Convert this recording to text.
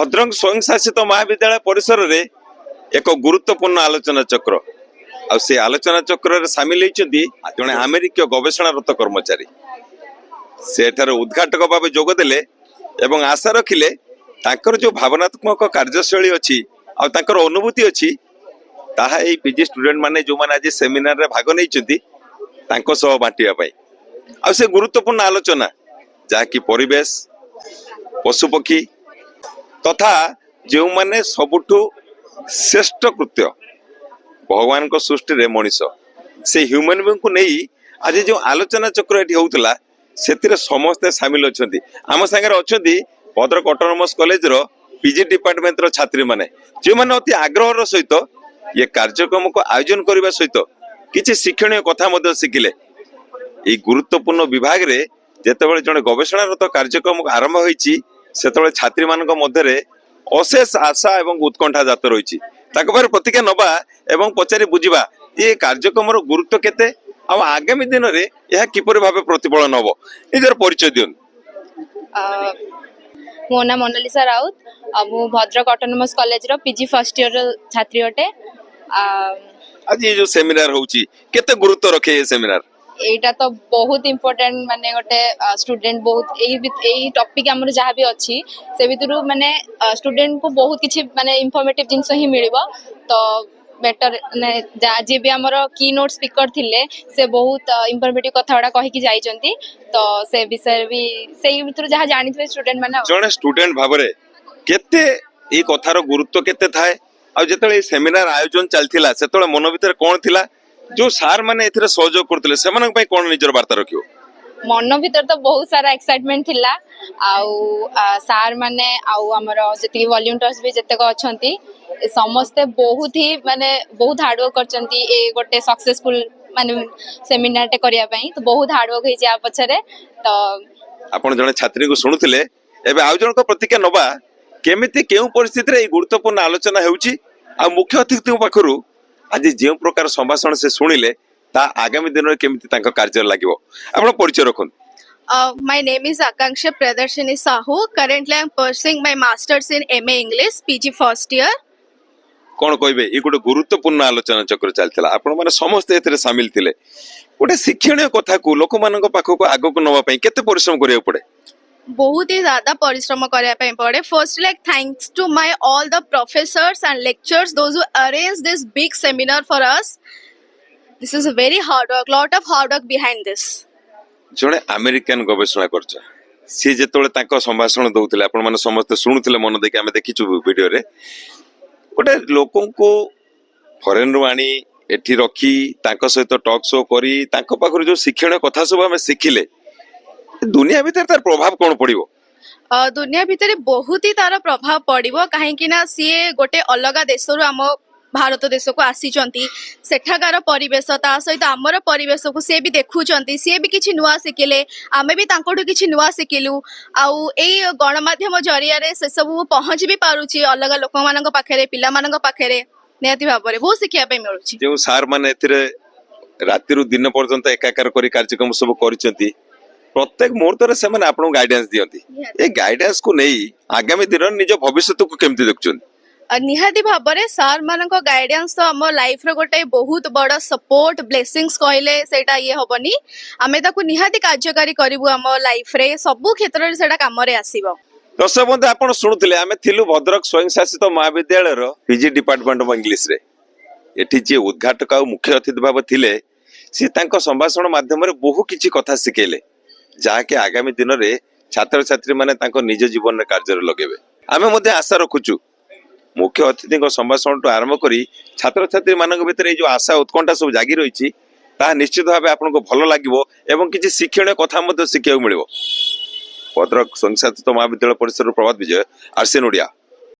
भद्रक स्वयं शासित महाविद्यालय परिसर रे एक गुरुत्वपूर्ण आलोचना चक्र से आलोचना चक्र सामिल होती जड़े अमेरिकीय गवेषणारत कर्मचारी से उद्घाटक भाव जोगदेले एवं आशा रखिले ताकर जो भावनात्मक कार्यशैली अच्छी आर अनुभूति अच्छी ताहा एई पीजी स्टूडेंट माने जो माने आज सेमिनार रे भाग नहीं बांटिया आ से गुरुत्वपूर्ण आलोचना जहाँकि परिवेश पशुपक्षी तथा जो माने सबुठु श्रेष्ठ कृत्य भगवान को सृष्टि रे मनीष से ह्यूमन बीइंग को नहीं आज जो आलोचना चक्र एटी होउतला सेतिरे समस्त शामिल अछंती आम संगे अछंती भद्रक ऑटोनोमस कॉलेज रो पीजी डिपार्टमेंट रो छात्री माने जे माने अति आग्रह सहित ये कार्यक्रम को आयोजन करने सहित किसी शिक्षणीय कथा मध्य शिखिले ये गुरुत्वपूर्ण विभाग रे जेतेबेले जने गवेषणारत कार्यक्रम आरंभ होईची सेतेबेले छात्री मानक मध्यरे अशेष आशा एवं उत्कंठा जात रही प्रतिक्रिया नबा एवं पचारि बुझा ये कार्यक्रम गुरुत्व केते आगामी दिन में यह किपर भाव प्रतिफलन हम निजर परिचय दियन। मो ना मोनालिसा राउत मु भद्रक ऑटोनोमस कॉलेज रो पीजी फर्स्ट ईयर छात्री अटे। आज ये जो सेमिनार होउची केते गुरुत्व रखे ये सेमिनार एटा तो बहुत इम्पोर्टेंट माने गोटे स्टूडेंट बहुत एई टॉपिक हमर जहाँ भी अच्छी से भितर माने स्टूडेंट को बहुत किछि माने इंफॉर्मेटिव जिंस ही मिलिबो तो बेटर जे भी हमर की नोट स्पीकर थिले से बहुत इंफॉर्मेटिव कथा वाडा कहि कि जाइचंती तो से विषय भी सेई भितर जहाँ जानिथबे स्टूडेंट माने जने स्टूडेंट भाबरे केते ए कथार गुरुत्व केते थाए आ जेतले सेमिनार आयोजन चलथिला सेतले मन भीतर कोन थिला जो सार माने एथिरे सहयोग करथिले सेमानक पई कोन निजर वार्ता रखियो मन भीतर तो बहुत सारा एक्साइटमेंट थिला आउ सार माने आउ हमर जति वॉलंटियर्स भी जते को अछंती समस्ते बहुत ही माने बहुत हार्ड वर्क करचंती ए गोटे सक्सेसफुल माने सेमिनार टे करिया पई तो बहुत हार्ड वर्क होई आ पछरे तो आपण जने छात्री को सुनुथिले एबे आयोजन को प्रतिक्रिया नबा केमिति केउ परिस्थिति रे गुरुत्वपूर्ण आलोचना हेउची आ मुख्य अतिथि पाखरु आज जो प्रकार संभाषण से शुणिले ता आगामी दिन में केमिति तांको कार्य लागिवो आपण परिचय रखुन। My name is Akanksha Pradarshini Sahu. Currently, I am pursuing my masters in MA English, PG first year. कौन कहबे ये गोटे गुरुत्वपूर्ण आलोचना चक्र चलथिला आपण माने समस्त एथरे शामिल थिले गोटे शिक्षणीय कथा को लोक मानक पाखको आगो को नवा पई केते परिश्रम करिया पड़े बहुत ही ज्यादा परिश्रम करने पे पड़े। First like thanks to my all the professors and lectures those who arrange this big seminar for us. This is a very hard work, lot of hard work behind this. जणे अमेरिकन गवेषणा करछ सी जेतोले ताको संभाषण दउथिले आपण माने समस्त सुनुथिले मन देखि आमे देखिछु वीडियो रे गोटे लोकन को फॉरेन रु आनी एठी रखी ताको सहित टॉक शो करी ताको पाखर जो शिक्षण कथा सब आमे सिखिले दुनिया भीतर तार प्रभाव कौन पड़िबो दुनिया भीतर बहुत ही तार प्रभाव पड़िबो काहेकि ना सीए गोटे अलगा देशरु हम भारत देश को आसीचंती सेठाकार परिवेश ता सहित आमर परिवेश को सी भी देखुचंती सी भी किछि नुआ सिखिले आमे भी तांकोठु किछि नुआ सिखिलु आउ एई गणमाध्यम जरिया रे से सब पहुंच भी पारुची अलगा लोक मानक पाखरे पिला मानक पाखरे नियति भाबरे बहुत सिखिया पे मिलुची जो सार माने एथिरे राति रु दिन पर्यंत एकाकार करी कार्यक्रम सब करिसंती प्रत्येक मुहूर्त से आपको गाइडेंस दियंती ये गाइडेंस को नहीं आगामी दिन निज भविष्य को केमती देखुछन निहाती भाबरे सार मानक गाइडेंस तो हम लाइफ रो गोटे बहुत बड़ सपोर्ट ब्लेसिंग्स कहले सेटा ये होबनी आमे ताकू निहाती कार्यकारी करिवु हम लाइफ रे सब क्षेत्र रे सेटा काम रे आसीबो। दर्शक बंधु आपण सुनुथिले आमे थिलु भद्रक स्वयं शासित महाविद्यालय रो पीजी डिपार्टमेंट ऑफ इंग्लिश रे एठी जे उद्घाटक आ मुख्य अतिथि भाव थिले से तांको संभाषण माध्यम रे बहु किछि कथा सिखेले जहाँकि आगामी दिन में छात्र छात्री माने तांको निज जीवन में कार्य लगे आमे मध्य आशा रखुचु मुख्य अतिथि संभाषण आरंभ करी छात्र छात्री मान भीतर जो आशा उत्कंठा सब जागी रही निश्चित भाव आपको भल लगे एवं किसी शिक्षणीय कथा शिखा मिल भद्रक स्वयं शासित महाविद्यालय परिसर प्रभात विजय आरसीएन ओडिया।